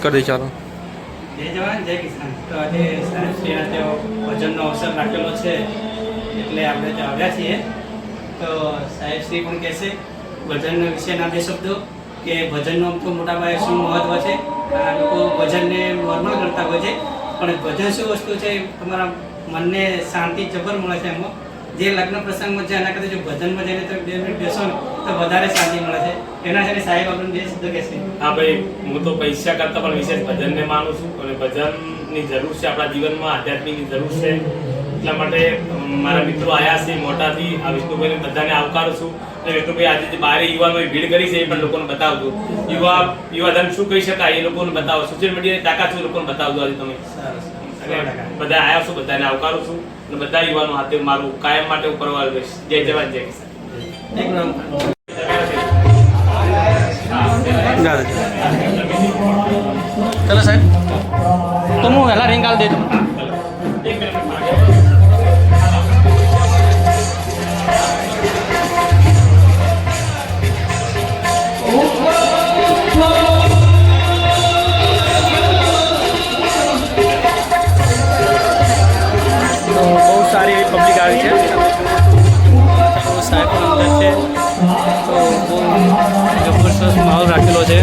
कर दे चालो जय जवान जय किसान। तो आज साहेबश्रीना भजनનો અવસર રાખેલો છે એટલે આપણે ત્યાં આવ્યા છીએ। તો સાહેબશ્રી પણ કહેશે ભજન વિશેના બે શબ્દો કે ભજનનો તો મોટા પાયે શું મહત્વ છે। આ લોકો ભજનને નોર્મલ કરતા હોય છે પણ ભજન શું વસ્તુ છે તમારા મનને શાંતિ જબર મળે છે। એમાં જે લગ્ન પ્રસંગમાં છે એના કરતાં જો ભજનમાં જઈને તો 2 મિનિટ બેસો ને તો વધારે શાંતિ મળે છે। એના છે સાહેબ આપણને બે શબ્દ કહેશે। હા ભાઈ, હું તો પૈસા કરતાં પણ વિશેષ ભજનને માનું છું અને ભજનની જરૂર છે આપણા જીવનમાં, આધ્યાત્મિકની જરૂર છે। એટલા માટે મારા મિત્રો આવ્યા છે મોટાથી, આ વિષ્ણુભાઈને બધાને આવકારું છું। અને વિષ્ણુભાઈ આજે જે બહાર યુવાનોએ ભીડ કરી છે એ પણ લોકોને બતાવજો। યુવાધન શું કહી શકાય એ લોકોને બતાવો, સોશિયલ મીડિયાની તાકાત શું લોકોને બતાવજો આજે તમે। બધા આવ્યા છો, બધાને આવકારું છું અને બધા યુવાનો હાથે મારું કાયમ માટે હું કરવા રહીશ। જય જવાન જય કિસાન। चलो साहब तुम वेला रिंग काल दे दो बहुत सारी पब्लिक आ रही है। तो साहेब अंदर से तो जबरदस्त माहौल राखेलो है।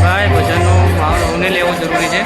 भाई भजन माहौल होने लेवो जरूरी है।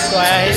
तो आया है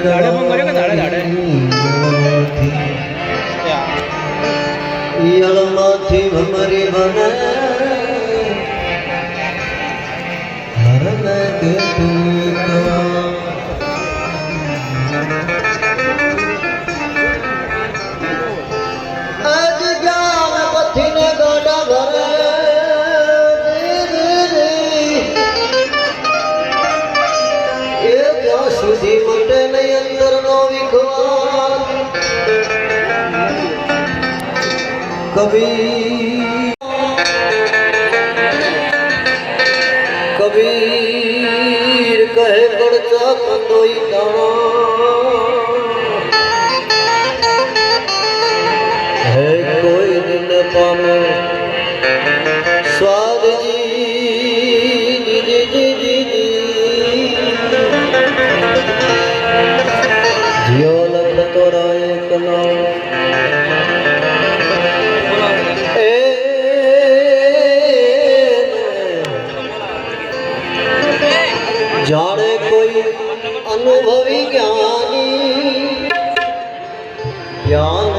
धाडे पण करूया का धाडे धाडे પિયળમાંથી ભમરી બને હરને કેટલું આજ જ્ઞાન પથીને ગાડા ભરે એ ત્યાં સુધી મટે નહીં અંદરનો વિખવાર કબીર કહે પડતા કંદોઈ તાણા હે કોઈ દિન પામે સ્વાદજી જીઓ લખતો રાય કનો જાણે કોઈ અનુભવી જ્ઞાની જ્ઞાન